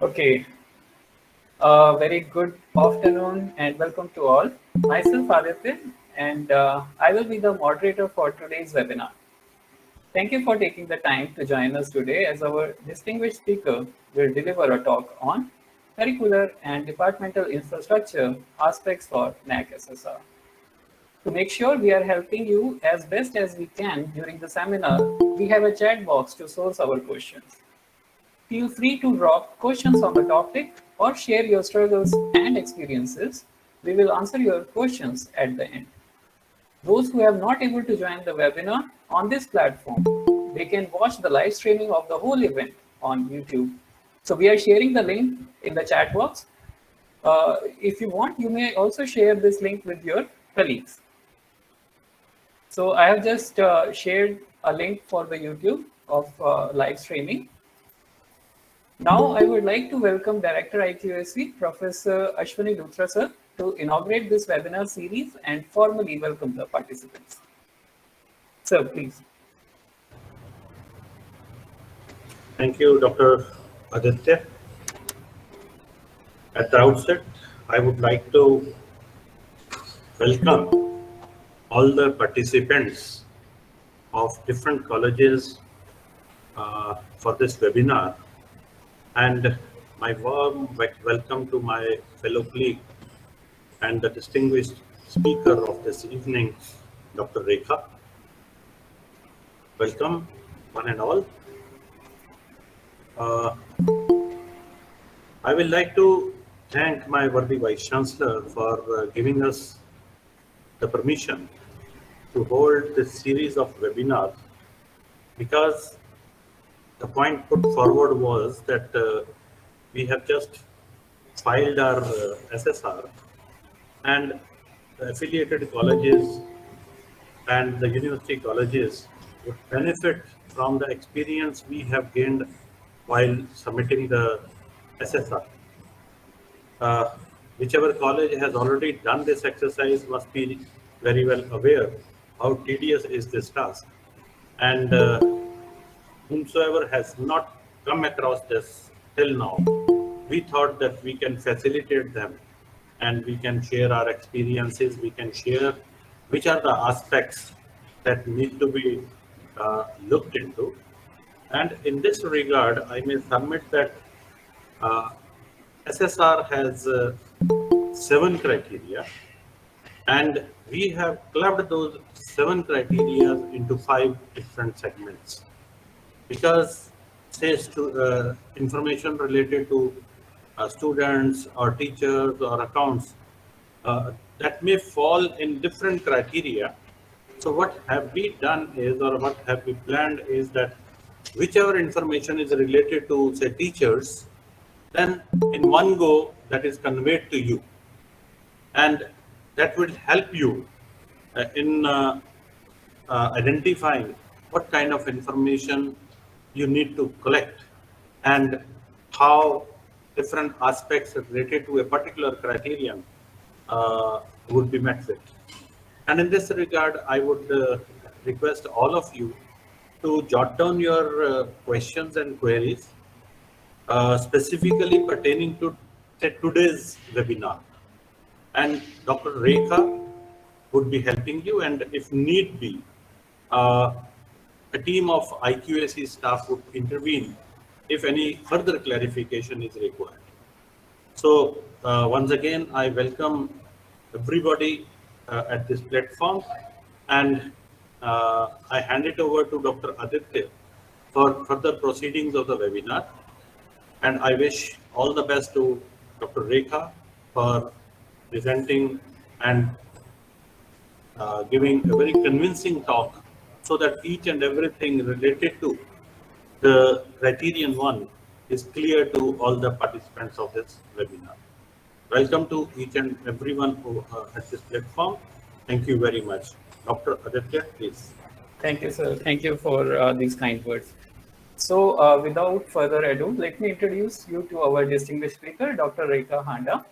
Okay, very good afternoon and welcome to all. Myself Aditya and I will be the moderator for today's webinar. Thank you for taking the time to join us today as our distinguished speaker will deliver a talk on curricular and departmental infrastructure aspects for NAC SSR. To make sure we are helping you as best as we can during the seminar, we have a chat box to source our questions. Feel free to drop questions on the topic or share your struggles and experiences. We will answer your questions at the end. Those who have not able to join the webinar on this platform, they can watch the live streaming of the whole event on YouTube. So we are sharing the link in the chat box. If you want, you may also share this link with your colleagues. So I have just shared a link for the YouTube of live streaming. Now, I would like to welcome Director IQAC, Professor Ashwani Luthra sir, to inaugurate this webinar series and formally welcome the participants. Sir, please. Thank you, Dr. Aditya. At the outset, I would like to welcome all the participants of different colleges for this webinar, and my warm welcome to my fellow colleague and the distinguished speaker of this evening, Dr. Rekha. Welcome, one and all. I will like to thank my worthy Vice Chancellor for giving us the permission to hold this series of webinars, because the point put forward was that we have just filed our SSR, and the affiliated colleges and the university colleges would benefit from the experience we have gained while submitting the SSR. Whichever college has already done this exercise must be very well aware how tedious is this task. And whomsoever has not come across this till now, we thought that we can facilitate them and we can share our experiences, we can share which are the aspects that need to be looked into. And in this regard, I may submit that SSR has 7 criteria, and we have clubbed those 7 criteria into 5 different segments, because say information related to students or teachers or accounts that may fall in different criteria. So what have we done is, or what have we planned is that whichever information is related to say teachers, then in one go that is conveyed to you, and that will help you in identifying what kind of information you need to collect and how different aspects related to a particular criterion would be met with. And in this regard, I would request all of you to jot down your questions and queries specifically pertaining to today's webinar. And Dr. Rekha would be helping you, and if need be, a team of IQAC staff would intervene if any further clarification is required. So once again, I welcome everybody at this platform, and I hand it over to Dr. Aditya for further proceedings of the webinar. And I wish all the best to Dr. Rekha for presenting and giving a very convincing talk, so that each and everything related to the criterion 1 is clear to all the participants of this webinar. Welcome to each and everyone who at this platform. Thank you very much. Dr. Aditya, please. Thank you, sir. Thank you for these kind words. So without further ado, let me introduce you to our distinguished speaker, Dr. Rekha Handa.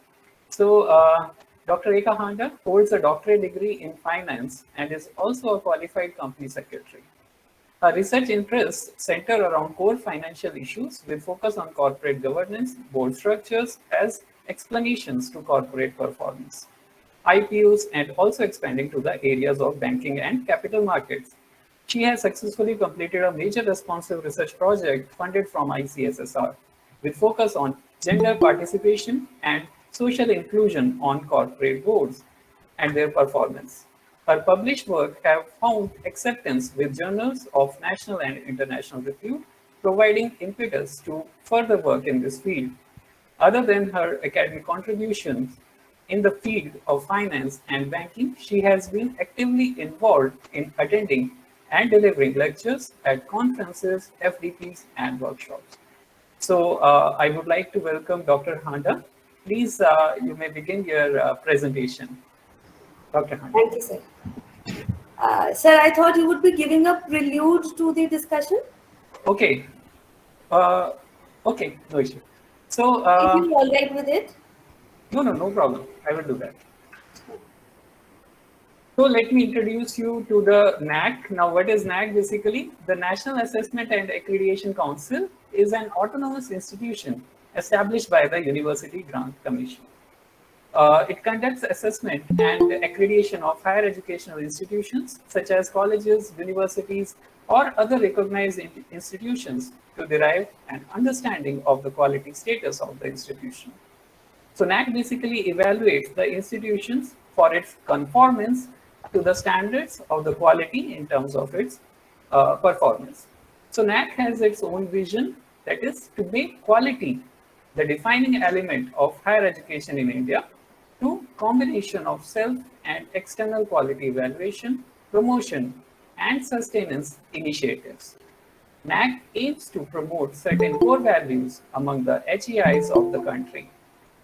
So Dr. Rekha Handa holds a doctorate degree in finance and is also a qualified company secretary. Her research interests center around core financial issues with focus on corporate governance, board structures as explanations to corporate performance, IPOs, and also expanding to the areas of banking and capital markets. She has successfully completed a major responsive research project funded from ICSSR with focus on gender participation and social inclusion on corporate boards and their performance. Her published work have found acceptance with journals of national and international repute, providing impetus to further work in this field. Other than her academic contributions in the field of finance and banking, she has been actively involved in attending and delivering lectures at conferences, FDPs, and workshops. So I would like to welcome Dr. Handa. Please, you may begin your presentation. Dr. Handa. Thank you, sir. Sir, I thought you would be giving a prelude to the discussion. Okay. Uh, okay, no issue. So, If you're all right with it. no problem. I will do that. So let me introduce you to the NAC. Now, what is NAC basically? The National Assessment and Accreditation Council is an autonomous institution established by the University Grant Commission. It conducts assessment and accreditation of higher educational institutions such as colleges, universities, or other recognized institutions to derive an understanding of the quality status of the institution. So NAC basically evaluates the institutions for its conformance to the standards of the quality in terms of its performance. So NAC has its own vision, that is to make quality the defining element of higher education in India through combination of self and external quality evaluation, promotion, and sustenance initiatives. NAC aims to promote certain core values among the HEIs of the country.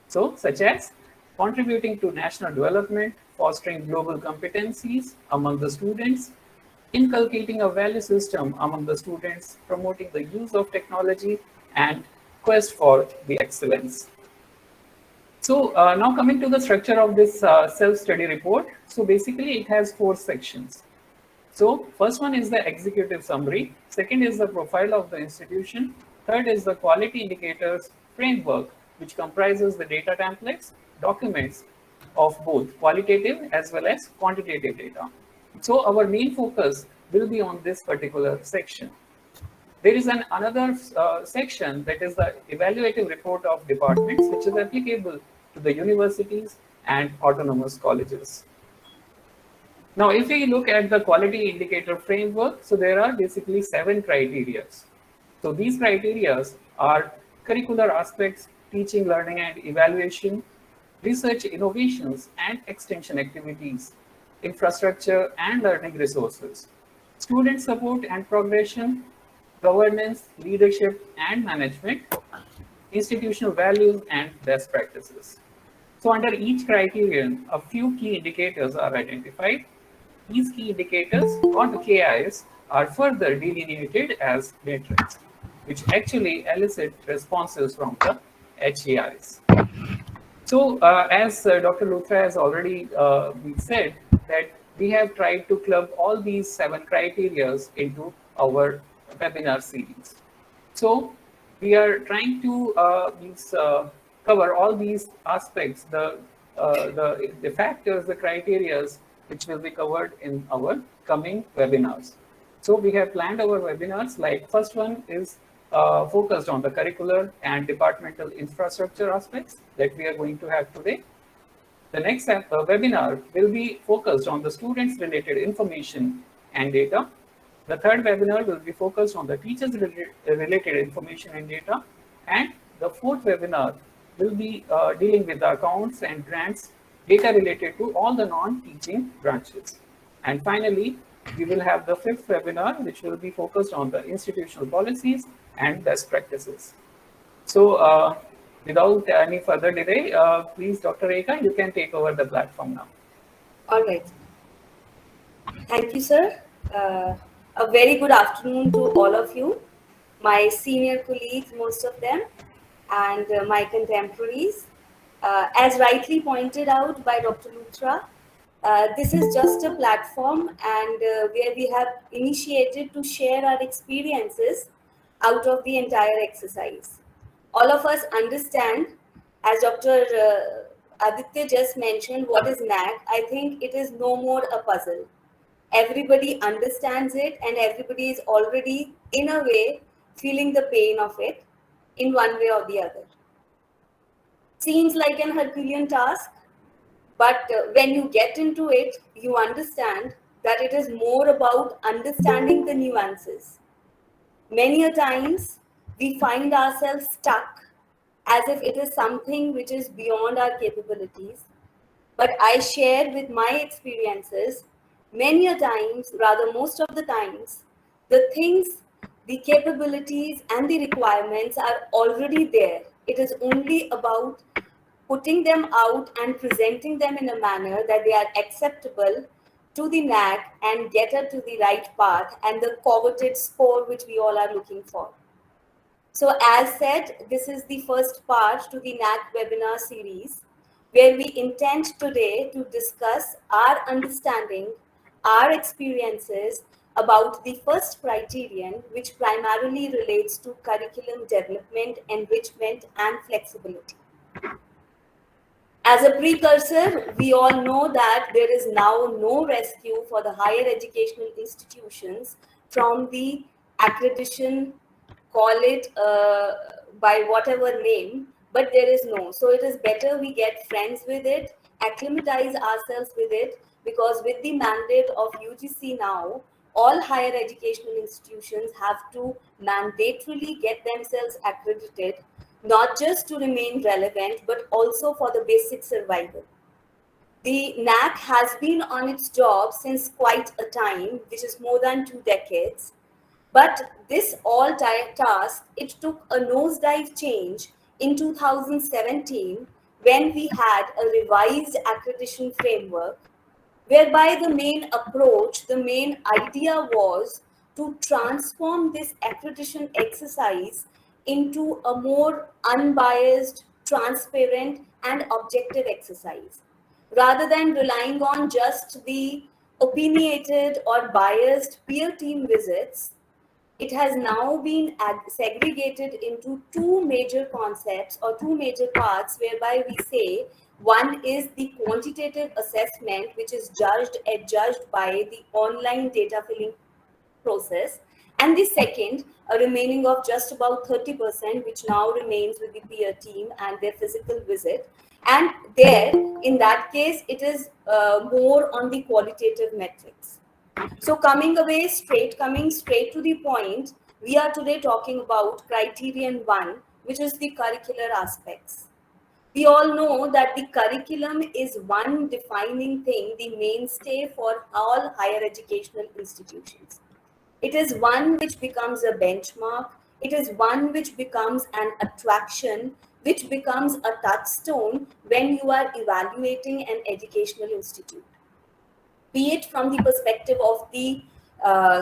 So, such as contributing to national development, fostering global competencies among the students, inculcating a value system among the students, promoting the use of technology, and quest for the excellence. So now coming to the structure of this self-study report. So basically it has 4 sections. So first one is the executive summary. Second is the profile of the institution. Third is the quality indicators framework, which comprises the data templates, documents of both qualitative as well as quantitative data. So our main focus will be on this particular section. There is another section that is the evaluative report of departments, which is applicable to the universities and autonomous colleges. Now, if we look at the quality indicator framework, so there are basically 7 criteria. So these criteria are curricular aspects, teaching, learning, and evaluation, research innovations and extension activities, infrastructure and learning resources, student support and progression, governance, leadership and management, institutional values and best practices. So under each criterion, a few key indicators are identified. These key indicators or the KIs are further delineated as metrics, which actually elicit responses from the HEIs. So, as Dr. Luthra has already said, that we have tried to club all these 7 criteria into our webinar series. So, we are trying to cover all these aspects, the factors, the criteria, which will be covered in our coming webinars. So, we have planned our webinars like first one is focused on the curricular and departmental infrastructure aspects that we are going to have today. The next webinar will be focused on the students related information and data. The third webinar will be focused on the teachers related information and data. And the fourth webinar will be dealing with the accounts and grants data related to all the non-teaching branches. And finally, we will have the fifth webinar, which will be focused on the institutional policies and best practices. So without any further delay, please, Dr. Rekha, you can take over the platform now. All right. Thank you, sir. A very good afternoon to all of you, my senior colleagues, most of them, and my contemporaries. As rightly pointed out by Dr. Luthra, This is just a platform and where we have initiated to share our experiences out of the entire exercise. All of us understand, as Dr. Aditya just mentioned, what is NAC. I think it is no more a puzzle. Everybody understands it, and everybody is already, in a way, feeling the pain of it in one way or the other. Seems like an Herculean task, but when you get into it, you understand that it is more about understanding the nuances. Many a times, we find ourselves stuck as if it is something which is beyond our capabilities. But I share with my experiences many a times, rather most of the times, the things, the capabilities, and the requirements are already there. It is only about putting them out and presenting them in a manner that they are acceptable to the NAC and get her to the right path and the coveted score which we all are looking for. So, as said, this is the first part to the NAC webinar series where we intend today to discuss our understanding, our experiences about the first criterion, which primarily relates to curriculum development, enrichment, and flexibility. As a precursor, we all know that there is now no rescue for the higher educational institutions from the accreditation, call it by whatever name, but there is no. So it is better we get friends with it, acclimatize ourselves with it, because with the mandate of UGC now, all higher educational institutions have to mandatorily get themselves accredited, not just to remain relevant, but also for the basic survival. The NAC has been on its job since quite a time, which is more than 2 decades. But this task, it took a nosedive change in 2017 when we had a revised accreditation framework whereby the main approach, the main idea was to transform this accreditation exercise into a more unbiased, transparent, and objective exercise. Rather than relying on just the opinionated or biased peer team visits, it has now been segregated into two major concepts or two major parts, whereby we say one is the quantitative assessment, which is adjudged by the online data filling process, and the second, a remaining of just about 30%, which now remains with the peer team and their physical visit. And there, in that case, it is more on the qualitative metrics. So coming straight to the point, we are today talking about criterion one, which is the curricular aspects. We all know that the curriculum is one defining thing, the mainstay for all higher educational institutions. It is one which becomes a benchmark. It is one which becomes an attraction, which becomes a touchstone when you are evaluating an educational institute, be it from the perspective of the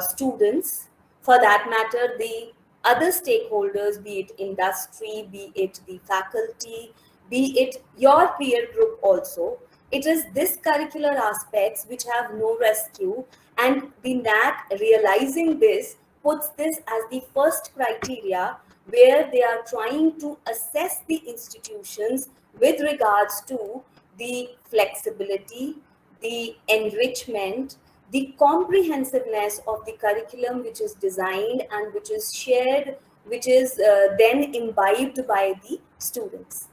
students, for that matter, the other stakeholders, be it industry, be it the faculty, be it your peer group also. It is this curricular aspects which have no rescue, and the NAC realizing this puts this as the first criteria where they are trying to assess the institutions with regards to the flexibility, the enrichment, the comprehensiveness of the curriculum which is designed and which is shared, which is then imbibed by the students.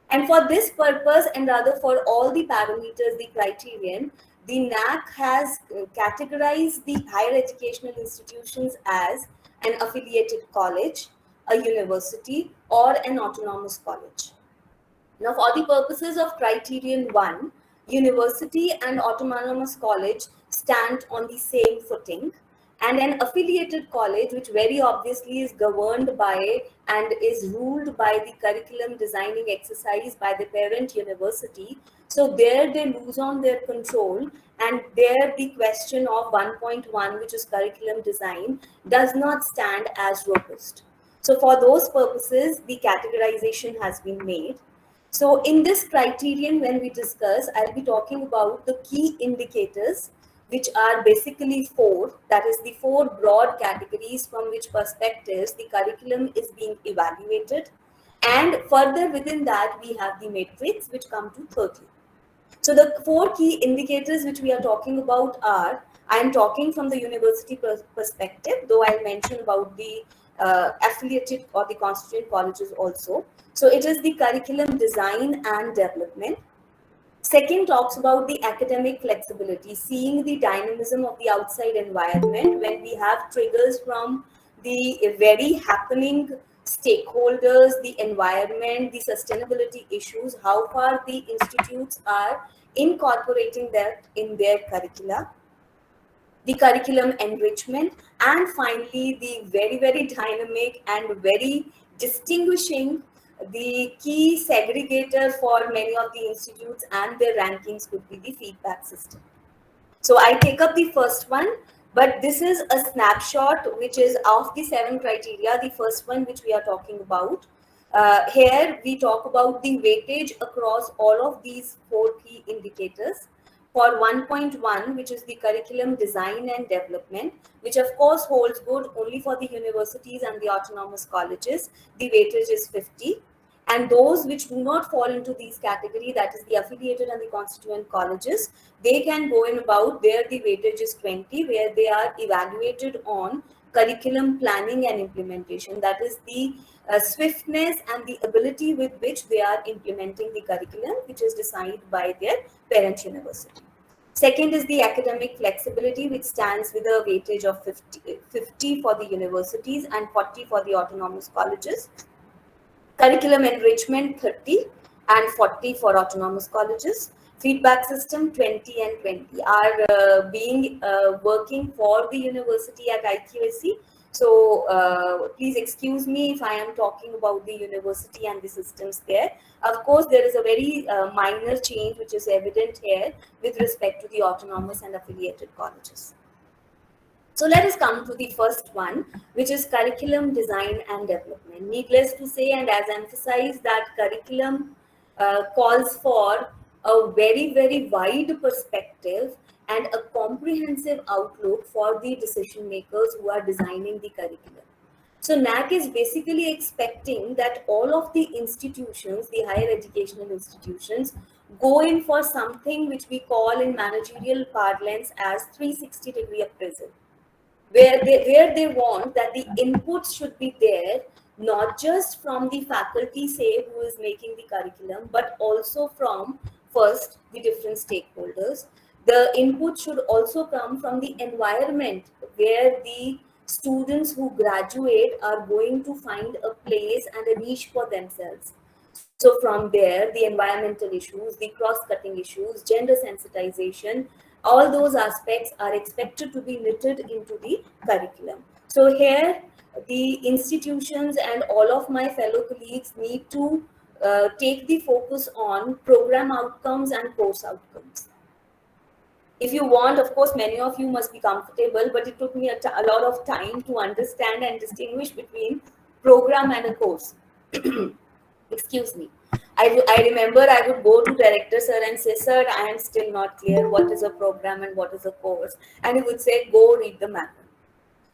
And for this purpose, and rather for all the parameters, the criterion, the NAC has categorized the higher educational institutions as an affiliated college, a university, or an autonomous college. Now, for the purposes of criterion one, university and autonomous college stand on the same footing, and an affiliated college, which very obviously is governed by and is ruled by the curriculum designing exercise by the parent university. So there they lose on their control, and there the question of 1.1, which is curriculum design, does not stand as robust. So for those purposes, the categorization has been made. So in this criterion, when we discuss, I'll be talking about the key indicators, which are basically four. That is the four broad categories from which perspectives the curriculum is being evaluated. And further within that, we have the matrix, which come to 30. So the four key indicators which we are talking about are, I am talking from the university perspective, though I'll mention about the affiliated or the constituent colleges also. So it is the curriculum design and development. Second talks about the academic flexibility, seeing the dynamism of the outside environment when we have triggers from the very happening stakeholders, the environment, the sustainability issues, how far the institutes are incorporating that in their curricula, the curriculum enrichment, and finally the very, very dynamic and very distinguishing, the key segregator for many of the institutes and their rankings could be the feedback system. So I take up the first one, but this is a snapshot which is of the seven criteria. The first one which we are talking about. Here we talk about the weightage across all of these four key indicators. For 1.1, which is the curriculum design and development, which of course holds good only for the universities and the autonomous colleges, the weightage is 50. And those which do not fall into these category, that is the affiliated and the constituent colleges, they can go in about where the weightage is 20, where they are evaluated on curriculum planning and implementation. That is the swiftness and the ability with which they are implementing the curriculum, which is decided by their parent university. Second is the academic flexibility, which stands with a weightage of 50 for the universities and 40 for the autonomous colleges. Curriculum enrichment 30 and 40 for autonomous colleges. Feedback system 20 and 20 are being working for the university at IQAC. So please excuse me if I am talking about the university and the systems there. Of course, there is a very minor change which is evident here with respect to the autonomous and affiliated colleges. So let us come to the first one, which is curriculum design and development. Needless to say, and as emphasized, that curriculum calls for a very, very wide perspective and a comprehensive outlook for the decision makers who are designing the curriculum. So NAC is basically expecting that all of the institutions, the higher educational institutions, go in for something which we call in managerial parlance as 360-degree appraisal, where they want that the inputs should be there, not just from the faculty, say, who is making the curriculum, but also from first the different stakeholders. The input should also come from the environment where the students who graduate are going to find a place and a niche for themselves. So from there, the environmental issues, the cross-cutting issues, gender sensitization, all those aspects are expected to be knitted into the curriculum. So here, the institutions and all of my fellow colleagues need to take the focus on program outcomes and course outcomes. If you want, of course, many of you must be comfortable, but it took me a lot of time to understand and distinguish between program and a course. Excuse me. I remember I would go to director sir and say, sir, I am still not clear what is a program and what is a course. And he would say, go read the manual.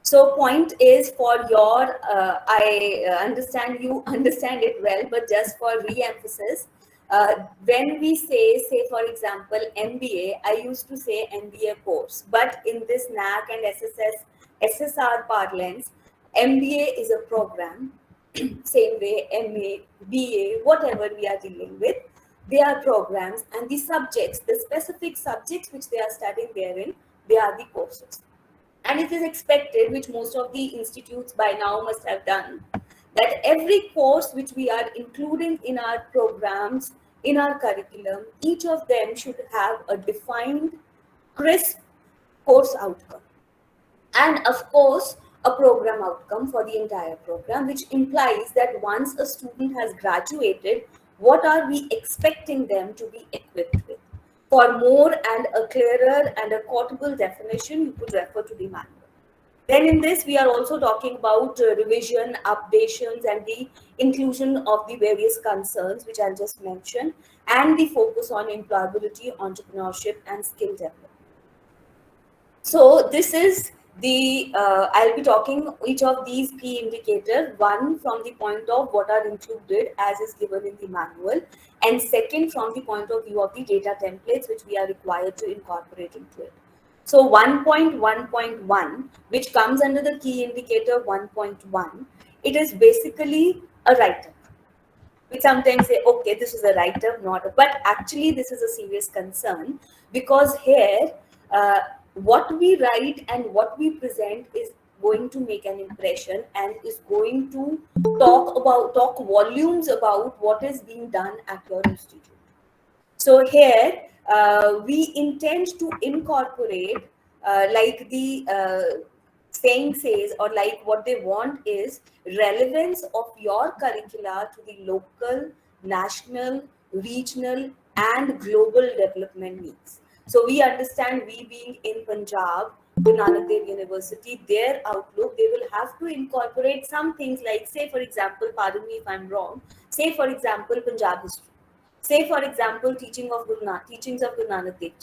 So point is for your, I understand you understand it well, but just for re-emphasis, when we say for example, MBA, I used to say MBA course, but in this NAC and SSR parlance, MBA is a program, same way MA, BA, whatever we are dealing with, they are programs, and the subjects, the specific subjects which they are studying therein, they are the courses. And it is expected, which most of the institutes by now must have done, that every course which we are including in our programs, in our curriculum, each of them should have a defined, crisp course outcome. And of course, a program outcome for the entire program, which implies that once a student has graduated, what are we expecting them to be equipped with? For more and a clearer and a quotable definition, you could refer to the manual. Then in this, we are also talking about revision, updations, and the inclusion of the various concerns, which I'll just mention, and the focus on employability, entrepreneurship, and skill development. So this is the, I'll be talking each of these key indicators, one from the point of what are included as is given in the manual, and second from the point of view of the data templates which we are required to incorporate into it. So 1.1.1, which comes under the key indicator 1.1, it is basically a write-up. We sometimes say, okay, this is a write-up, not a, but actually this is a serious concern, because here, what we write and what we present is going to make an impression and is going to talk volumes about what is being done at your institute. So here, we intend to incorporate, like the saying says, or like what they want is relevance of your curricula to the local, national, regional, and global development needs. So we understand, we being in Punjab, Guru Nanak Dev University, their outlook, they will have to incorporate some things like, say for example, pardon me if I'm wrong, say for example, Punjab history. Say, for example, teachings of Guru Nanak Dev Ji.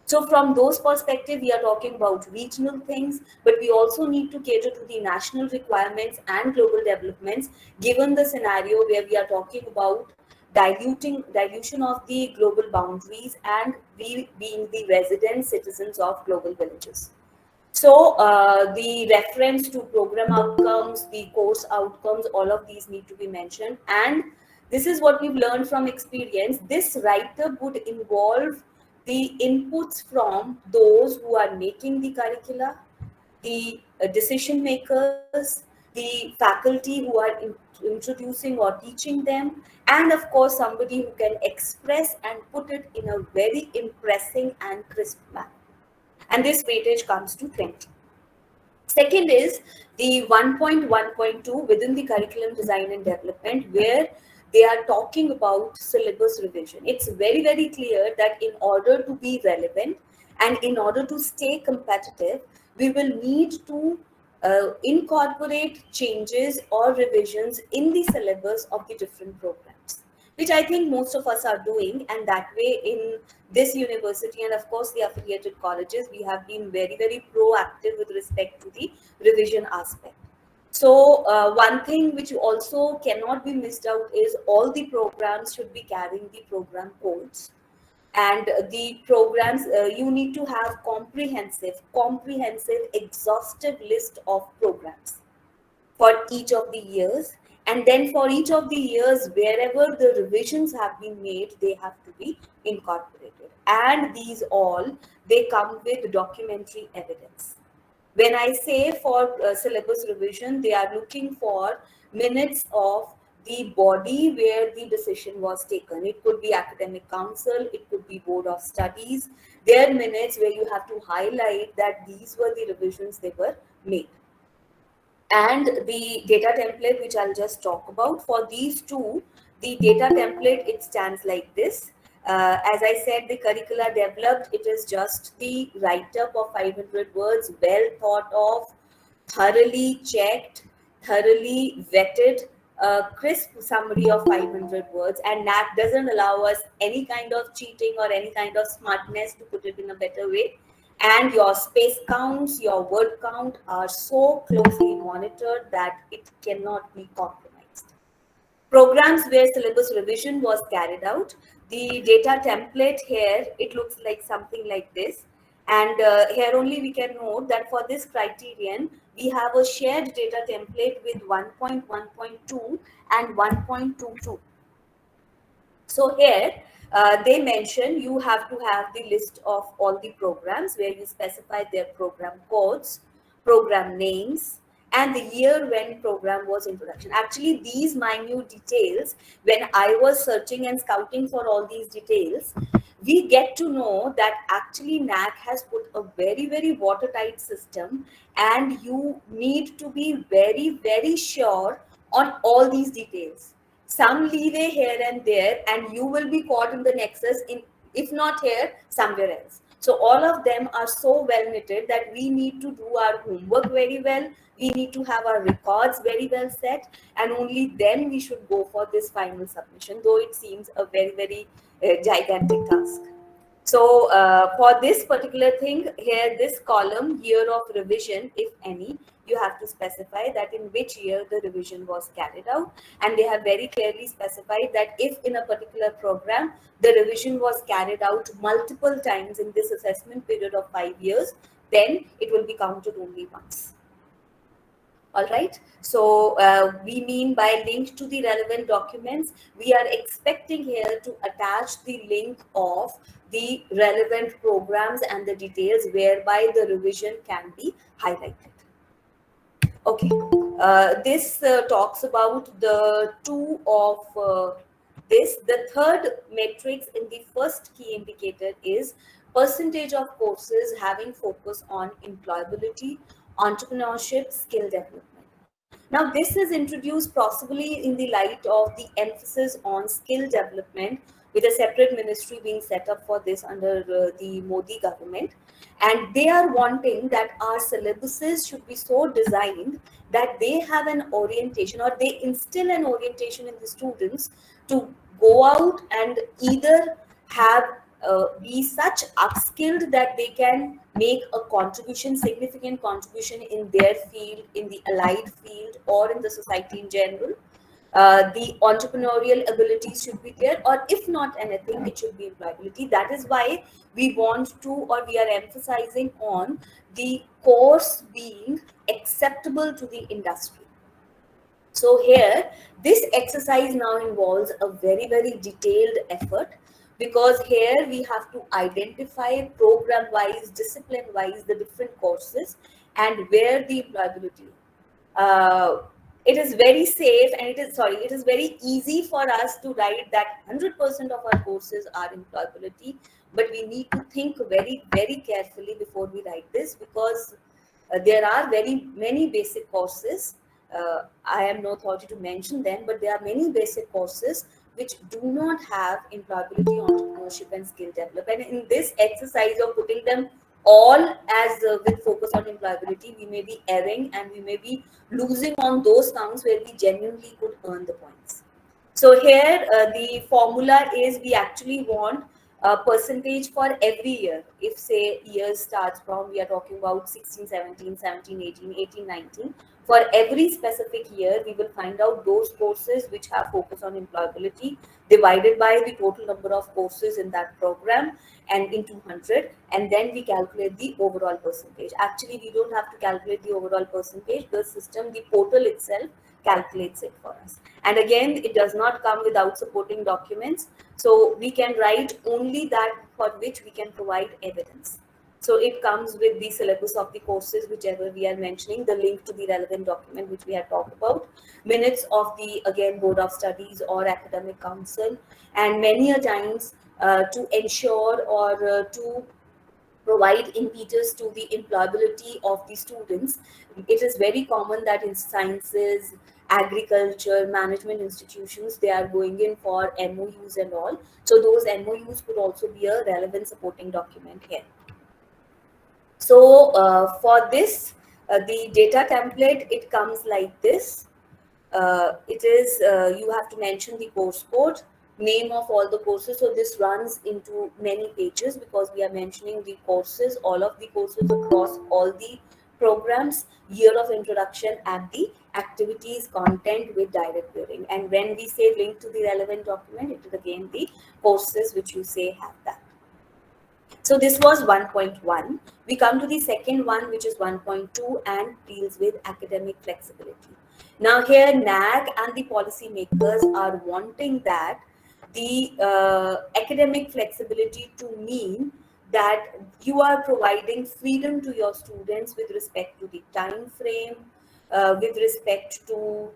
So, from those perspective, we are talking about regional things, but we also need to cater to the national requirements and global developments, given the scenario where we are talking about dilution of the global boundaries and we being the resident citizens of global villages. So the reference to program outcomes, the course outcomes, all of these need to be mentioned. And this is what we've learned from experience. This write-up would involve the inputs from those who are making the curricula, the decision makers, the faculty who are introducing or teaching them, and of course somebody who can express and put it in a very impressing and crisp manner. And this weightage comes to 20. Second is the 1.1.2 within the curriculum design and development, where they are talking about syllabus revision. It's very, very clear that in order to be relevant and in order to stay competitive, we will need to incorporate changes or revisions in the syllabus of the different programs, which I think most of us are doing. And that way, in this university and of course the affiliated colleges, we have been very, very proactive with respect to the revision aspect. So one thing which also cannot be missed out is all the programs should be carrying the program codes, and the programs, you need to have comprehensive exhaustive list of programs for each of the years. And then for each of the years, wherever the revisions have been made, they have to be incorporated. And these all, they come with documentary evidence. When I say for syllabus revision, they are looking for minutes of the body where the decision was taken. It could be academic council, it could be board of studies. Their minutes where you have to highlight that these were the revisions they were made. And the data template, which I'll just talk about for these two, the data template, it stands like this. As I said, the curricula developed, it is just the write-up of 500 words, well thought of, thoroughly checked, thoroughly vetted, crisp summary of 500 words. And that doesn't allow us any kind of cheating or any kind of smartness, to put it in a better way. And your space counts, your word count are so closely monitored that it cannot be compromised. Programs where syllabus revision was carried out, the data template here, it looks like something like this. And here only we can note that for this criterion, we have a shared data template with 1.1.2 and 1.22. So here they mention you have to have the list of all the programs where you specify their program codes, program names, and the year when program was introduction. Actually, these minute details, when I was searching and scouting for all these details, we get to know that actually NAC has put a very, very watertight system, and you need to be very, very sure on all these details. Some leeway here and there, and you will be caught in the nexus, in if not here, somewhere else. So all of them are so well knitted that we need to do our homework very well. We need to have our records very well set, and only then we should go for this final submission, though it seems a very, very gigantic task. So for this particular thing here, this column, year of revision, if any, you have to specify that in which year the revision was carried out. And they have very clearly specified that if in a particular program, the revision was carried out multiple times in this assessment period of 5 years, then it will be counted only once. All right. So we mean by link to the relevant documents, we are expecting here to attach the link of the relevant programs and the details whereby the revision can be highlighted. Okay. This talks about the two of this. The third matrix in the first key indicator is percentage of courses having focus on employability, entrepreneurship, skill development. Now, this is introduced possibly in the light of the emphasis on skill development, with a separate ministry being set up for this under the Modi government. And they are wanting that our syllabuses should be so designed that they have an orientation, or they instill an orientation in the students to go out and either have be such upskilled that they can make a contribution, significant contribution in their field, in the allied field, or in the society in general. The entrepreneurial abilities should be there, or if not anything, it should be employability. That is why we want to, or we are emphasizing on the course being acceptable to the industry. So here, this exercise now involves a very, very detailed effort, because here we have to identify program-wise, discipline-wise, the different courses and where the employability. Uh, it is very safe, and it is very easy for us to write that 100% of our courses are employability, but we need to think very, very carefully before we write this, because there are very many basic courses. I am no authority to mention them, but there are many basic courses which do not have employability, entrepreneurship, and skill development. And in this exercise of putting them all as with focus on employability, we may be erring and we may be losing on those counts where we genuinely could earn the points. So here the formula is we actually want a percentage for every year. If say year starts from, we are talking about 16, 17, 17, 18, 18, 19. For every specific year, we will find out those courses which have focus on employability divided by the total number of courses in that program and in 200, and then we calculate the overall percentage. Actually, we don't have to calculate the overall percentage. The system, the portal itself calculates it for us. And again, it does not come without supporting documents. So we can write only that for which we can provide evidence. So it comes with the syllabus of the courses, whichever we are mentioning, the link to the relevant document, which we had talked about, minutes of the, again, Board of Studies or Academic Council, and many a times to ensure or to provide impetus to the employability of the students. It is very common that in sciences, agriculture, management institutions, they are going in for MOUs and all. So those MOUs could also be a relevant supporting document here. So for this, the data template, it comes like this. It is, you have to mention the course code, name of all the courses. So this runs into many pages because we are mentioning the courses, all of the courses across all the programs, year of introduction, and the activities content with direct querying. And when we say link to the relevant document, it is again the courses which you say have that. So this was 1.1. We come to the second one, which is 1.2, and deals with academic flexibility. Now here NAG and the policymakers are wanting that the academic flexibility to mean that you are providing freedom to your students with respect to the time frame, with respect to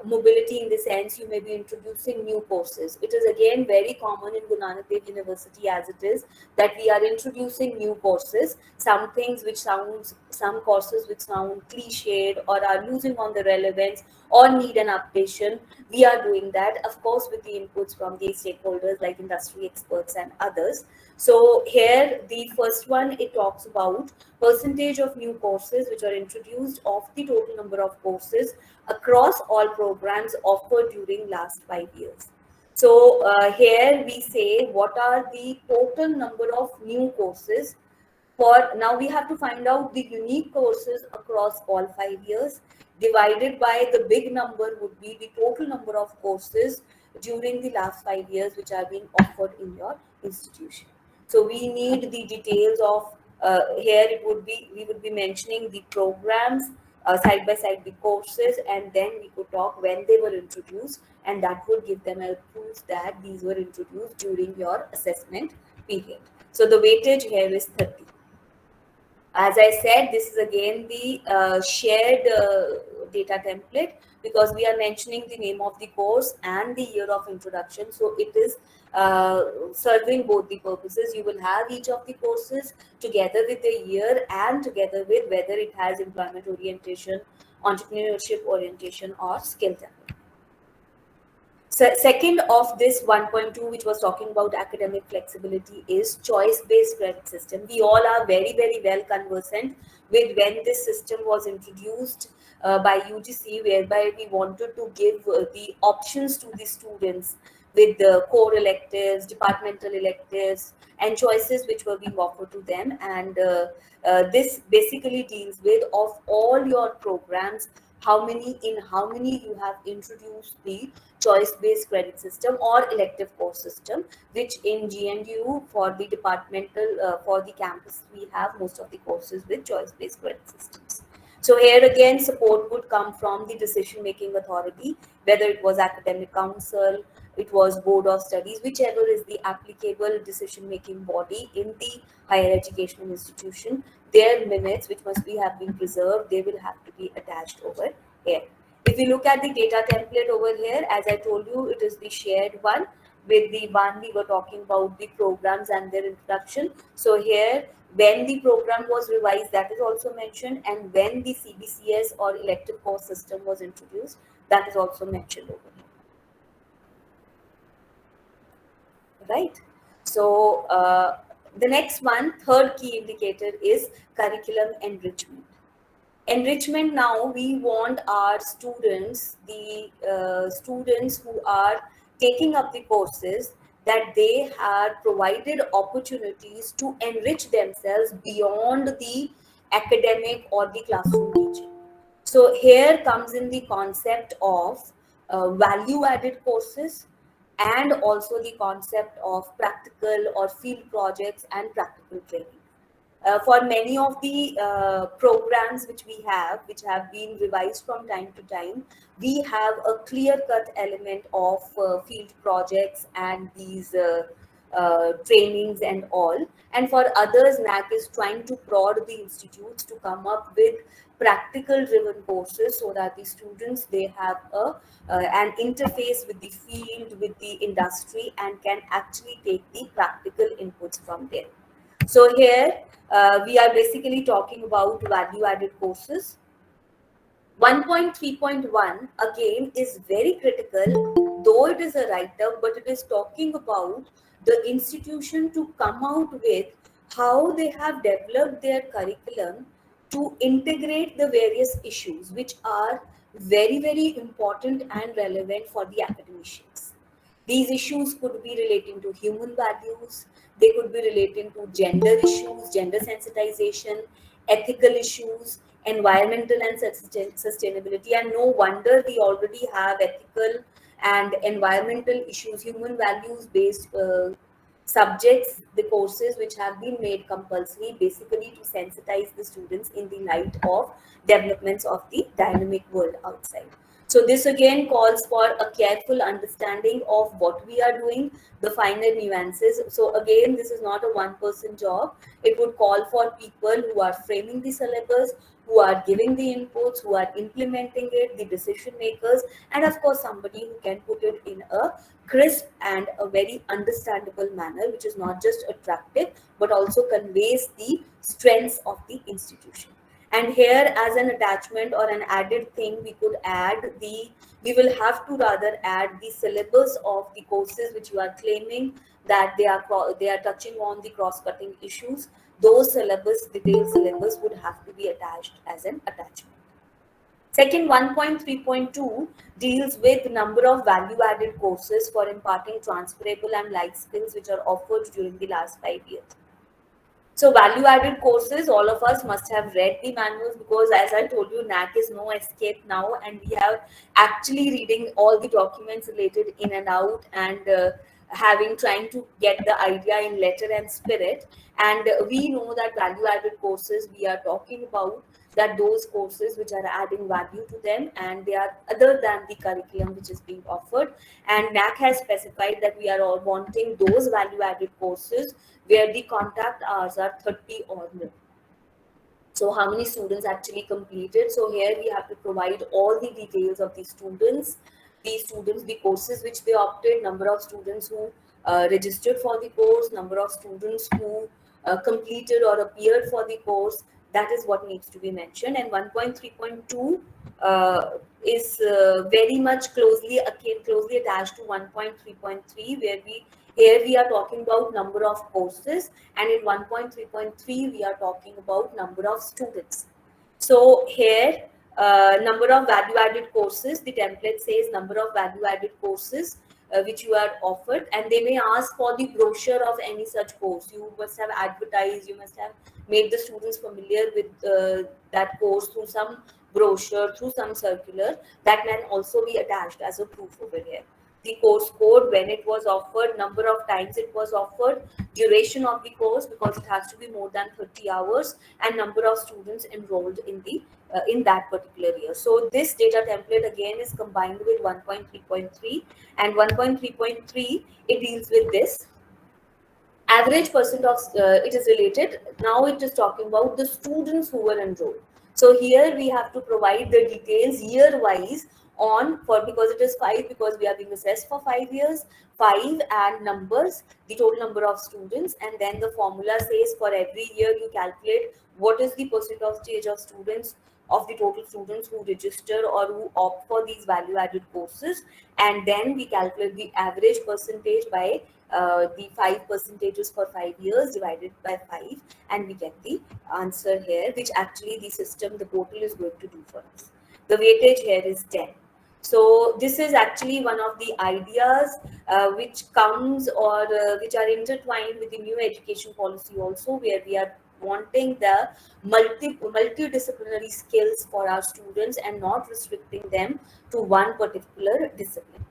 mobility, in the sense you may be introducing new courses. It is again very common in Guru Nanak Dev University as it is that we are introducing new courses, some things which some courses which sound cliched or are losing on the relevance or need an updation, we are doing that, of course, with the inputs from the stakeholders like industry experts and others. So here, the first one, it talks about percentage of new courses which are introduced of the total number of courses across all programs offered during last 5 years. So here we say what are the total number of new courses. For now, we have to find out the unique courses across all 5 years. Divided by the big number would be the total number of courses during the last 5 years which are being offered in your institution. So we need the details of here. It would be we would be mentioning the programs side by side, the courses, and then we could talk when they were introduced, and that would give them a proof that these were introduced during your assessment period. So the weightage here is 30. As I said, this is again the shared data template, because we are mentioning the name of the course and the year of introduction. So it is serving both the purposes. You will have each of the courses together with the year and together with whether it has employment orientation, entrepreneurship orientation, or skill development. So second of this 1.2, which was talking about academic flexibility, is choice-based credit system. We all are very, very well conversant with when this system was introduced by UGC, whereby we wanted to give the options to the students with the core electives, departmental electives, and choices which were being offered to them. And this basically deals with, of all your programs, how many you have introduced the choice-based credit system or elective course system, which in GNDU for the departmental, for the campus, we have most of the courses with choice-based credit systems. So here again, support would come from the decision-making authority, whether it was academic council, it was board of studies, whichever is the applicable decision-making body in the higher educational institution. Their minutes, which must be have been preserved, they will have to be attached over here. If you look at the data template over here, as I told you, it is the shared one with the one we were talking about the programs and their introduction. So here, when the program was revised, that is also mentioned, and when the CBCS or elective course system was introduced, that is also mentioned over here. Right? So the next one, third key indicator, is curriculum enrichment. Enrichment, now we want our students, the students who are taking up the courses, that they are provided opportunities to enrich themselves beyond the academic or the classroom teaching. So here comes in the concept of value added courses, and also the concept of practical or field projects and practical training. For many of the programs which have been revised from time to time, we have a clear-cut element of field projects and these trainings and all. And for others, NAC is trying to prod the institutes to come up with practical-driven courses, so that the students, they have an interface with the field, with the industry, and can actually take the practical inputs from there. So here we are basically talking about value added courses. 1.3.1 again is very critical, though it is a write-up, but it is talking about the institution to come out with how they have developed their curriculum to integrate the various issues which are very, very important and relevant for the academicians. These issues could be relating to human values, they could be relating to gender issues, gender sensitization, ethical issues, environmental and sustainability. And no wonder we already have ethical and environmental issues, human values based subjects, the courses which have been made compulsory, basically to sensitize the students in the light of developments of the dynamic world outside. So this again calls for a careful understanding of what we are doing, the finer nuances. So again, this is not a one-person job. It would call for people who are framing the syllabus, who are giving the inputs, who are implementing it, the decision makers, and of course somebody who can put it in a crisp and a very understandable manner, which is not just attractive but also conveys the strengths of the institution. And here, as an attachment or an added thing, we could add we will have to rather add the syllabus of the courses which you are claiming that they are touching on the cross-cutting issues. Those syllabus, detailed syllabus, would have to be attached as an attachment. Second, 1.3.2 deals with number of value-added courses for imparting transferable and life skills which are offered during the last 5 years. So value added courses, all of us must have read the manuals, because as I told you, NAC is no escape now, and we have actually reading all the documents related in and out, and having trying to get the idea in letter and spirit. And we know that value added courses we are talking about, that those courses which are adding value to them, and they are other than the curriculum which is being offered. And NAC has specified that we are all wanting those value added courses where the contact hours are 30 or more. So how many students actually completed? So here we have to provide all the details of the courses which they opted, number of students who registered for the course, number of students who completed or appeared for the course. That is what needs to be mentioned. And 1.3.2 is very much closely attached to 1.3.3, where we are talking about number of courses, and in 1.3.3 we are talking about number of students. So here, number of value added courses, the template says number of value added courses which you are offered, and they may ask for the brochure of any such course. You must have advertised, you must have made the students familiar with that course through some brochure, through some circular. That can also be attached as a proof over here. The course code, when it was offered, number of times it was offered, duration of the course, because it has to be more than 30 hours, and number of students enrolled in that particular year. So this data template again is combined with 1.3.3, and 1.3.3, it deals with this average percent of it is related. Now it is talking about the students who were enrolled. So here we have to provide the details year wise on, for because it is 5, because we are being assessed for 5 years, 5 and numbers, the total number of students, and then the formula says for every year you calculate what is the percentage of students, of the total students who register or who opt for these value added courses, and then we calculate the average percentage by the 5 percentages for 5 years divided by 5, and we get the answer here, which actually the system, the portal, is going to do for us. The weightage here is 10. So this is actually one of the ideas which comes, or which are intertwined with the new education policy also, where we are wanting the multidisciplinary skills for our students and not restricting them to one particular discipline.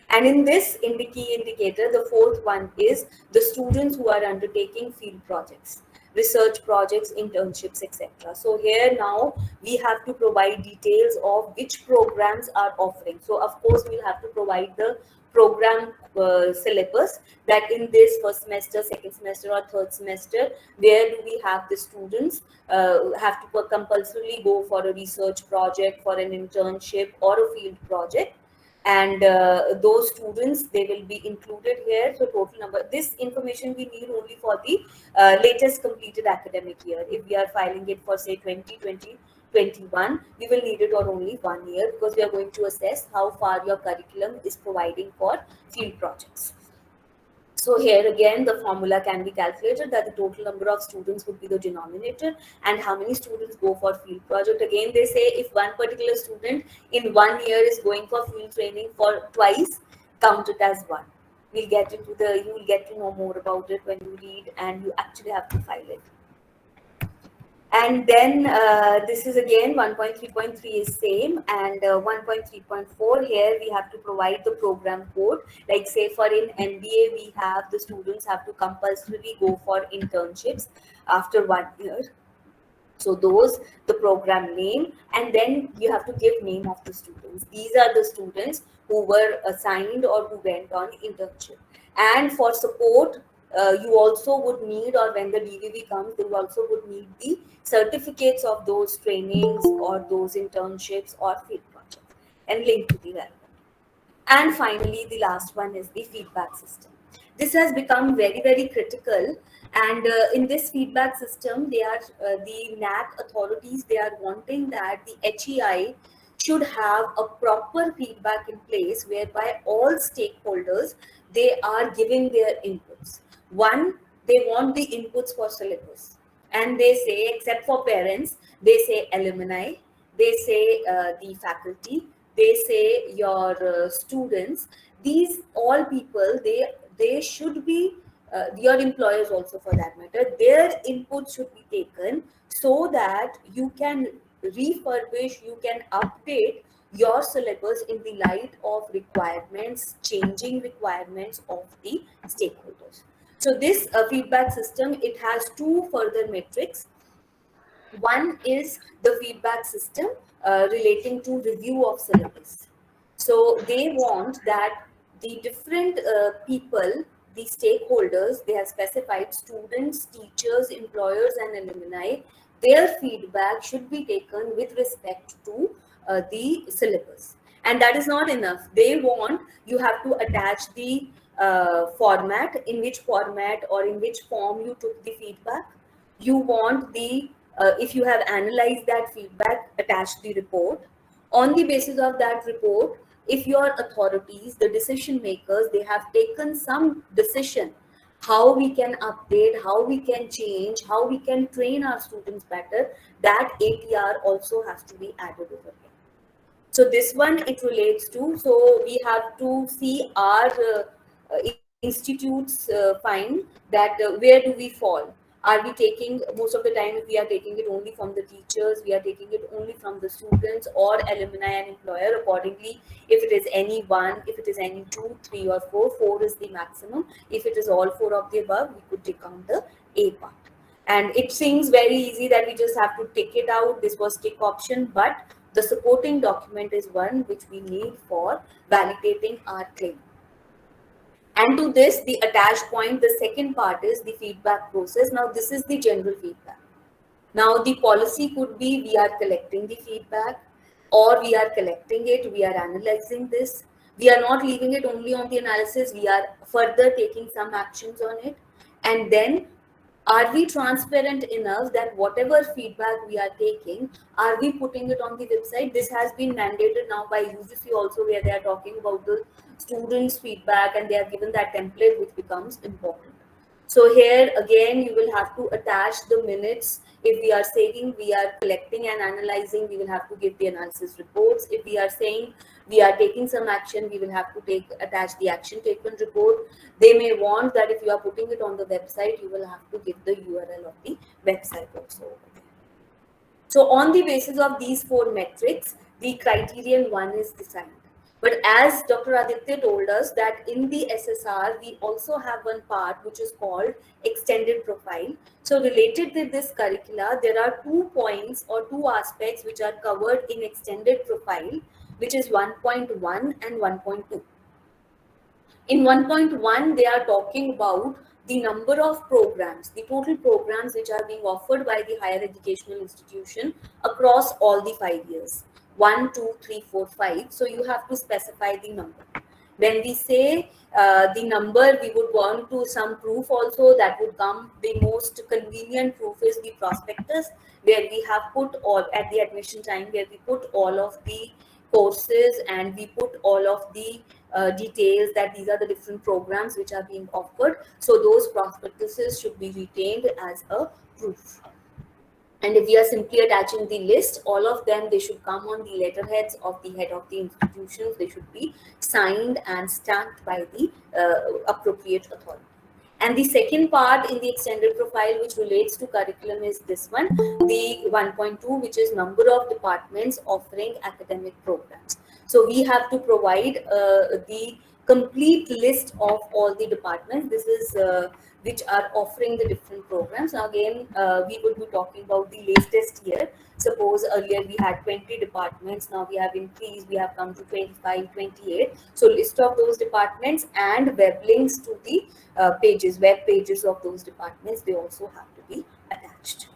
And in this, in the key indicator, the fourth one is the students who are undertaking field projects, research projects, internships, etc. So here now we have to provide details of which programs are offering. So of course we'll have to provide the program syllabus, that in this first semester, second semester, or third semester, where do we have the students have to compulsorily go for a research project, for an internship, or a field project, and those students, they will be included here. So total number, this information we need only for the latest completed academic year. If we are filing it for say 2020 21, we will need it on only 1 year, because we are going to assess how far your curriculum is providing for field projects. So here again, the formula can be calculated, that the total number of students would be the denominator, and how many students go for field project. Again, they say if one particular student in 1 year is going for field training for twice, count it as one. You will get to know more about it when you read and you actually have to file it. And then this is again 1.3.3 is same, and 1.3.4, here we have to provide the program code. Like say for in MBA, we have the students have to compulsorily go for internships after 1 year. So those, the program name, and then you have to give name of the students. These are the students who were assigned or who went on internship. And for support, you also would need, or when the DVV comes, you also would need the certificates of those trainings or those internships or field projects, and link to the relevant. And finally, the last one is the feedback system. This has become very, very critical. And in this feedback system, they are the NAC authorities, they are wanting that the HEI should have a proper feedback in place whereby all stakeholders, they are giving their inputs. One, they want the inputs for syllabus, and they say, except for parents, they say alumni, they say the faculty, they say your students. These all people, they should be your employers also for that matter, their input should be taken so that you can refurbish, you can update your syllabus in the light of requirements, changing requirements of the stakeholders. So this feedback system, it has two further metrics. One is the feedback system relating to review of syllabus. So they want that the different people, the stakeholders, they have specified students, teachers, employers, and alumni, their feedback should be taken with respect to the syllabus. And that is not enough. They want you have to attach the format, in which format or in which form you took the feedback. You want the if you have analyzed that feedback, attach the report. On the basis of that report, if your authorities, the decision makers, they have taken some decision, how we can update, how we can change, how we can train our students better, that ATR also has to be added over here. So this one, it relates to, so we have to see our institutes find that where do we fall. Are we taking, most of the time we are taking it only from the teachers, we are taking it only from the students or alumni and employer. Accordingly, if it is any one, if it is any two, three or four, four is the maximum. If it is all four of the above, we could take on the A part. And it seems very easy that we just have to tick it out, this was tick option, but the supporting document is one which we need for validating our claim. And to this, the attached point, the second part is the feedback process. Now, this is the general feedback. Now, the policy could be we are collecting the feedback, or we are collecting it, we are analyzing this. We are not leaving it only on the analysis, we are further taking some actions on it. And then, are we transparent enough that whatever feedback we are taking, are we putting it on the website? This has been mandated now by UGC also, where they are talking about the students' feedback and they have given that template, which becomes important. So here again, you will have to attach the minutes. If we are saying we are collecting and analyzing, we will have to give the analysis reports. If we are saying we are taking some action, we will have to attach the action taken report. They may want that if you are putting it on the website, you will have to give the URL of the website also. So on the basis of these four metrics, the criterion one is decided. But as Dr. Aditya told us that in the SSR, we also have one part which is called extended profile. So related to this curricula, there are 2 points or 2 aspects which are covered in extended profile, which is 1.1 and 1.2. In 1.1, they are talking about the number of programs, the total programs which are being offered by the higher educational institution across all the 5 years. 1, 2, 3, 4, 5. So you have to specify the number. When we say the number, we would want to some proof also that would come. The most convenient proof is the prospectus, where we have put all at the admission time, where we put all of the courses and we put all of the details that these are the different programs which are being offered. So those prospectuses should be retained as a proof. And if we are simply attaching the list, all of them, they should come on the letterheads of the head of the institutions. They should be signed and stamped by the appropriate authority. And the second part in the extended profile, which relates to curriculum, is this one, the 1.2, which is number of departments offering academic programs. So we have to provide the complete list of all the departments. This is which are offering the different programs. Now again, we would be talking about the latest year. Suppose earlier we had 20 departments, now we have increased, we have come to 25, 28. So list of those departments and web links to the pages, web pages of those departments, they also have to be attached.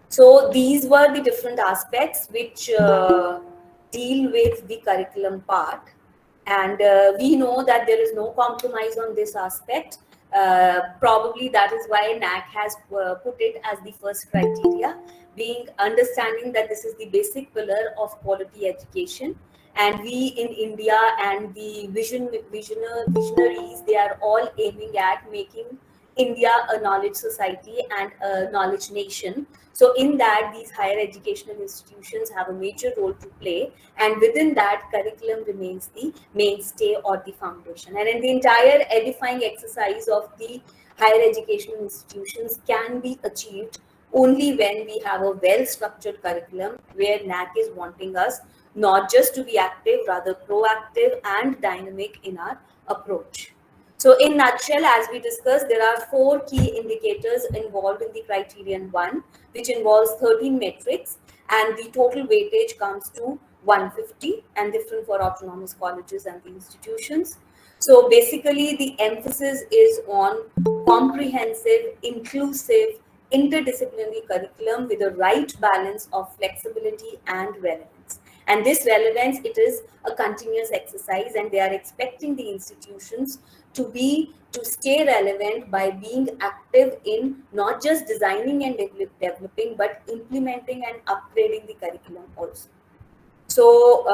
So these were the different aspects which deal with the curriculum part. And we know that there is no compromise on this aspect. Probably that is why NAC has put it as the first criteria, being understanding that this is the basic pillar of quality education. And we in India and the visionaries, they are all aiming at making India a knowledge society and a knowledge nation. So, in that, these higher educational institutions have a major role to play, and within that, curriculum remains the mainstay or the foundation. And in the entire edifying exercise of the higher educational institutions can be achieved only when we have a well structured curriculum where NAC is wanting us not just to be active, rather proactive and dynamic in our approach. So, in nutshell, as we discussed, there are four key indicators involved in the criterion one, which involves 13 metrics, and the total weightage comes to 150 and different for autonomous colleges and the institutions. So, basically, the emphasis is on comprehensive, inclusive, interdisciplinary curriculum with the right balance of flexibility and relevance. And this relevance, it is a continuous exercise, and they are expecting the institutions to stay relevant by being active in not just designing and developing, but implementing and upgrading the curriculum also. So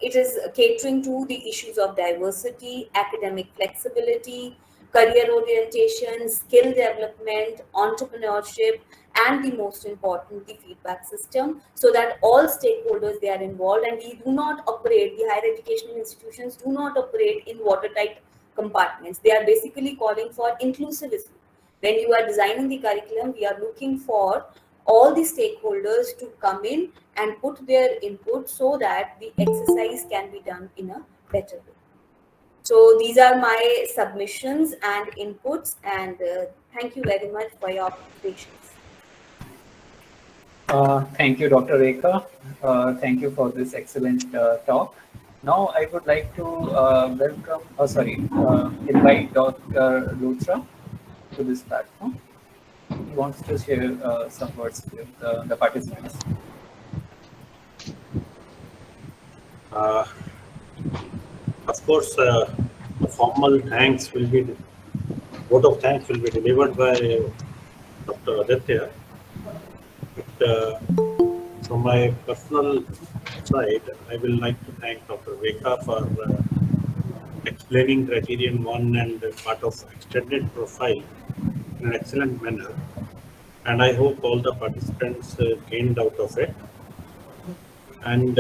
it is catering to the issues of diversity, academic flexibility, career orientation, skill development, entrepreneurship, and the most important, the feedback system, so that all stakeholders, they are involved. And we do not operate, the higher educational institutions do not operate in watertight compartments. They are basically calling for inclusivity. When you are designing the curriculum, we are looking for all the stakeholders to come in and put their input so that the exercise can be done in a better way. So these are my submissions and inputs, and thank you very much for your patience. Thank you, Dr. Rekha. Thank you for this excellent talk. Now, I would like to invite Dr. Luthra to this platform. He wants to share some words with the participants. Uh, of course, a formal thanks will be, vote of thanks will be delivered by Dr. Aditya. But from my personal side, I will like to thank Dr. Rekha for explaining criterion one and part of extended profile in an excellent manner. And I hope all the participants gained out of it. And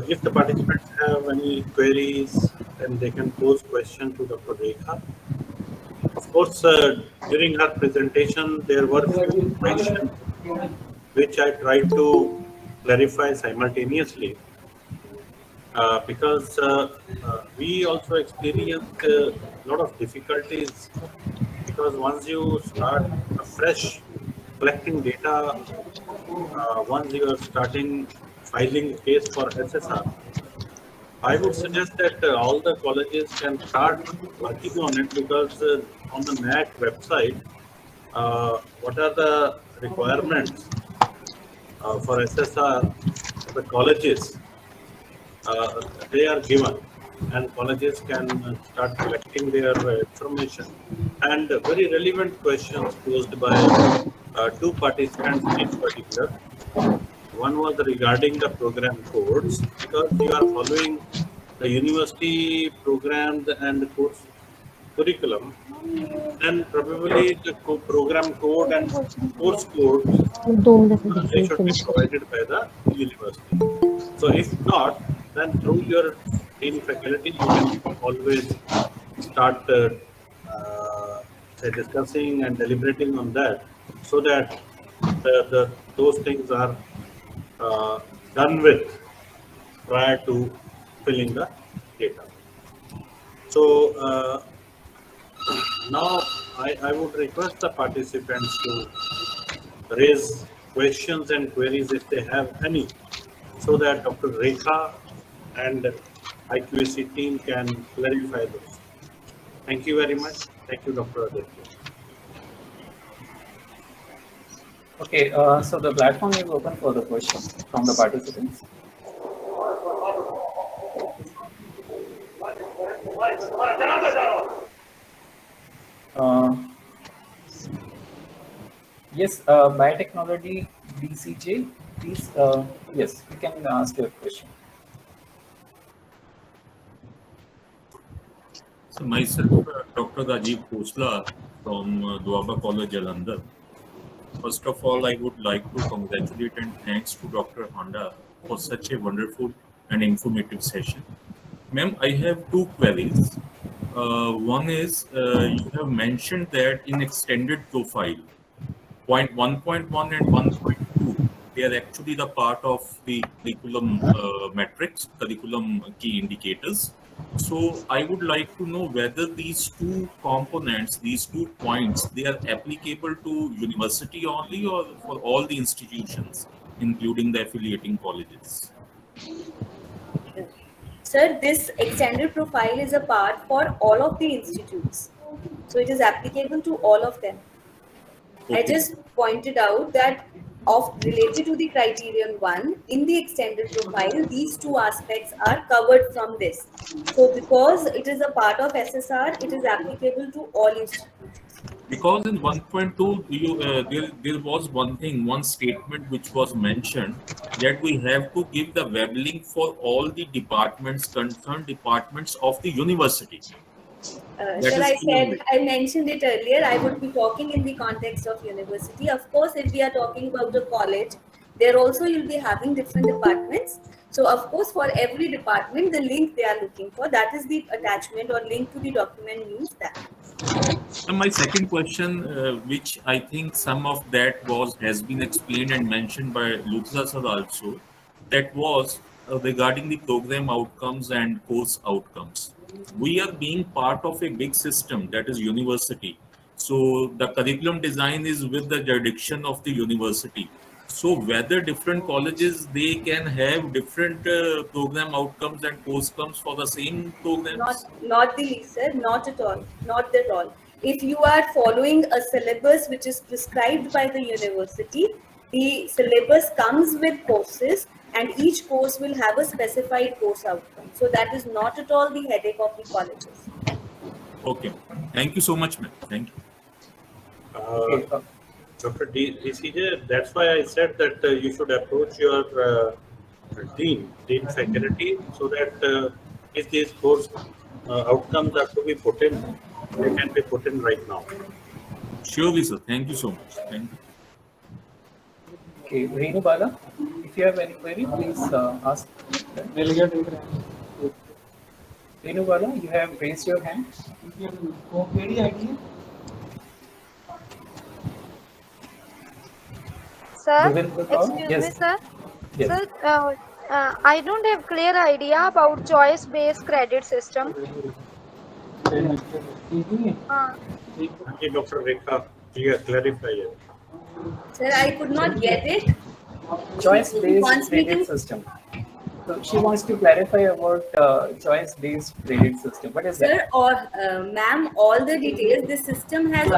if the participants have any queries, then they can pose question to Dr. Rekha. Of course, during her presentation, there were few questions which I tried to clarify simultaneously because we also experienced a lot of difficulties because once you start afresh collecting data, once you are starting filing a case for SSR, I would suggest that all the colleges can start working on it because on the NAC website, what are the requirements for SSR for the colleges? They are given, and colleges can start collecting their information. And very relevant questions posed by two participants in particular. One was regarding the program codes, because you are following the university programs and the course curriculum, then probably the program code and course codes they should be provided by the university. So if not, then through your dean faculty, you can always start say discussing and deliberating on that, so that those things are uh, done with prior to filling the data. So now I would request the participants to raise questions and queries if they have any, so that Dr. Rekha and IQAC team can clarify those. Thank you very much. Thank you, Dr. Aditya. Okay, so the platform is open for the questions from the participants. Uh, yes, biotechnology BCJ, please. Yes, you can ask your question. So myself, Dr. Rajiv Khosla from Doaba College, Jalandhar. First of all, I would like to congratulate and thanks to Dr. Honda for such a wonderful and informative session. Ma'am, I have two queries. One is you have mentioned that in extended profile, point 1.1 and 1.2, they are actually the part of the curriculum metrics, curriculum key indicators. So I would like to know whether these two components, these 2 points, they are applicable to university only or for all the institutions, including the affiliating colleges. Sir, this extended profile is a part for all of the institutes. So it is applicable to all of them. I Okay. just pointed out that of related to the criterion one in the extended profile, these two aspects are covered from this. So because it is a part of SSR, it is applicable to all institutions. Because in 1.2, there was one thing, one statement which was mentioned that we have to give the web link for all the departments, concerned departments of the university. That Sir, is I true said, only. I mentioned it earlier, I would be talking in the context of university. Of course, if we are talking about a college, there also you'll be having different departments. So, of course, for every department, the link they are looking for, that is the attachment or link to the document means that. And my second question, which I think some of that was has been explained and mentioned by Luthra sir also, that was regarding the program outcomes and course outcomes. We are being part of a big system that is university. So the curriculum design is with the jurisdiction of the university. So whether different colleges they can have different program outcomes and course comes for the same programs. Not the least, sir, not at all, not at all. If you are following a syllabus which is prescribed by the university, the syllabus comes with courses and each course will have a specified course outcome. So that is not at all the headache of the colleges. Okay. Thank you so much, ma'am. Thank you. Uh, Okay. Dr. DCJ, that's why I said that you should approach your dean faculty, so that if these course outcomes are to be put in, they can be put in right now. Surely, sir. Thank you so much. Thank you. Okay, Renu Bala, if you have any query, please ask. Renu Bala, you have raised your hand. Sir, Govind Kaur? excuse me, Yes, sir. yes. Sir, I don't have clear idea about choice-based credit system. Uh, Ji, Dr. Rekha, clarify it. Sir, I could not get it. She Choice-based wants me credit to, system. So she wants to clarify about choice-based credit system. What is that? sir or ma'am, all the details. This system has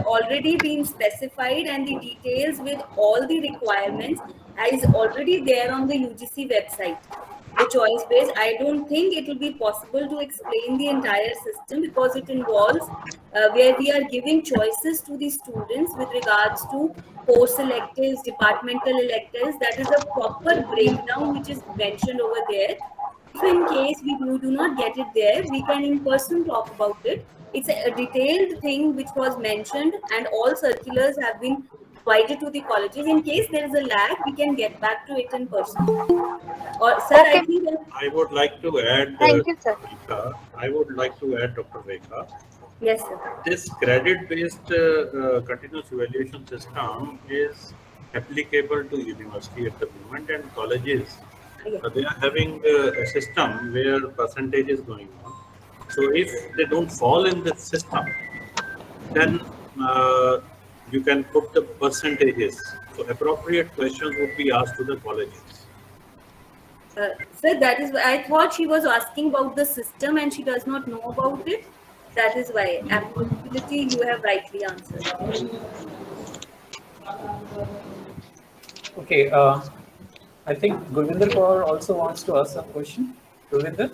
already been specified and the details with all the requirements is already there on the UGC website. The choice based, I don't think it will be possible to explain the entire system because it involves where we are giving choices to the students with regards to course electives, departmental electives. That is a proper breakdown which is mentioned over there. If in case we do not get it there, we can in person talk about it. It's a detailed thing which was mentioned, and all circulars have been provided to the colleges. In case there is a lag, we can get back to it in person. Or, sir, I okay, think that, I would like to add, thank you, sir. Rekha, I would like to add, Dr. Rekha, yes, sir. this credit-based continuous evaluation system is applicable to university at the moment, and colleges. Yeah. They are having a system where percentage is going on. So if they don't fall in the system, then you can put the percentages. So appropriate questions would be asked to the colleges. Sir, that is why I thought she was asking about the system and she does not know about it. That is why applicability you have rightly answered. Okay, I think Gurvinder Kaur also wants to ask a question. Gurvinder?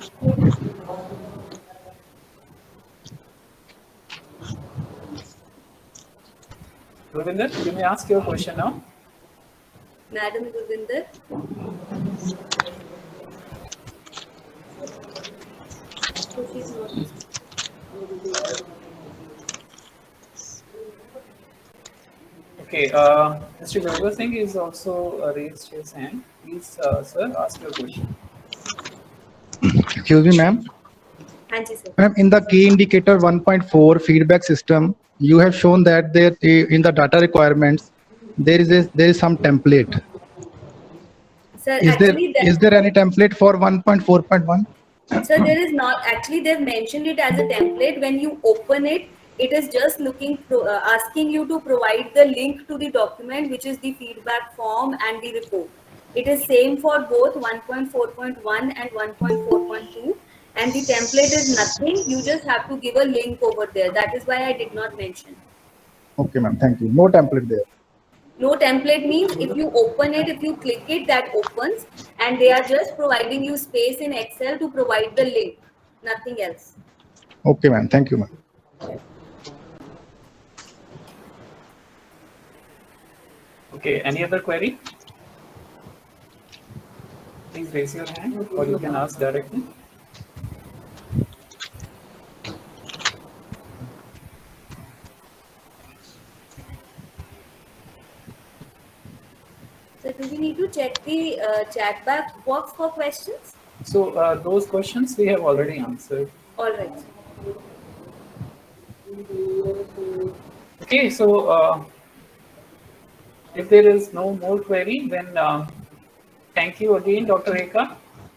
Gurvinder, you may ask your question now. Madam Gurvinder. So she's not. Okay, Mr. Gurvinder Singh is also raised his hand. Please, sir, ask your question. Excuse me, ma'am. Thank you, sir. Ma'am, in the key indicator 1.4 feedback system, you have shown that there in the data requirements there is some template. Sir, Is there actually, is there any template for 1.4.1? so there is not, actually they've mentioned it as a template. When you open it, it is just asking you to provide the link to the document, which is the feedback form and the report. It is same for both 1.4.1 and 1.4.2, and the template is nothing. You just have to give a link over there. That is why I did not mention. Okay, ma'am. Thank you. No template there. No template means if you open it, if you click it, that opens, and they are just providing you space in Excel to provide the link, nothing else. Okay, ma'am. Thank you, ma'am. Okay, any other query? Please raise your hand or you can ask directly. So do we need to check the chat box for questions? So those questions we have already answered. All right. Okay, so if there is no more query, then thank you again, Dr. Rekha,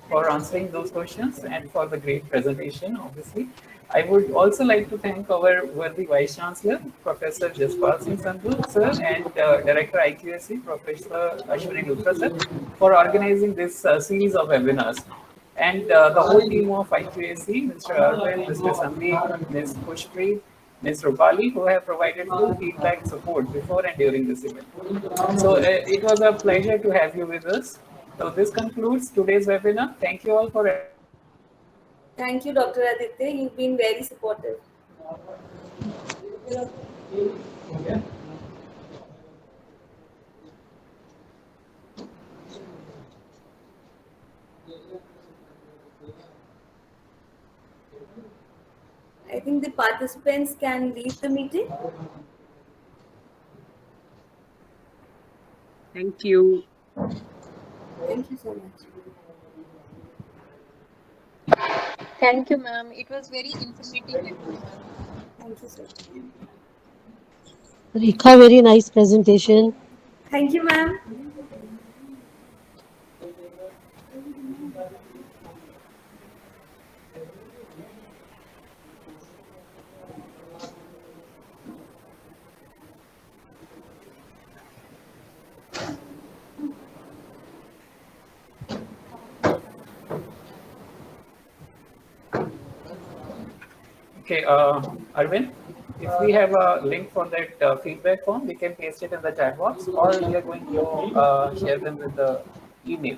for answering those questions and for the great presentation, obviously. I would also like to thank our worthy Vice Chancellor, Professor Jaspal Singh Sandhu, sir, and Director IQAC, Professor Ashwini Luthra, sir, for organizing this series of webinars. And the whole team of IQAC, Mr. Arvind, Mr. Sandeep, Ms. Pushpreet, Ms. Rupali, who have provided full feedback support before and during this event. So it was a pleasure to have you with us. So this concludes today's webinar. Thank you all for. Thank you, Dr. Aditya. You've been very supportive. I think the participants can leave the meeting. Thank you. Thank you so much. Thank you, ma'am. It was very informative webinar. Thank you, sir. Rekha, very nice presentation. Thank you, ma'am. Okay, Arvind, if we have a link for that feedback form, we can paste it in the chat box, or we are going to share them with the email.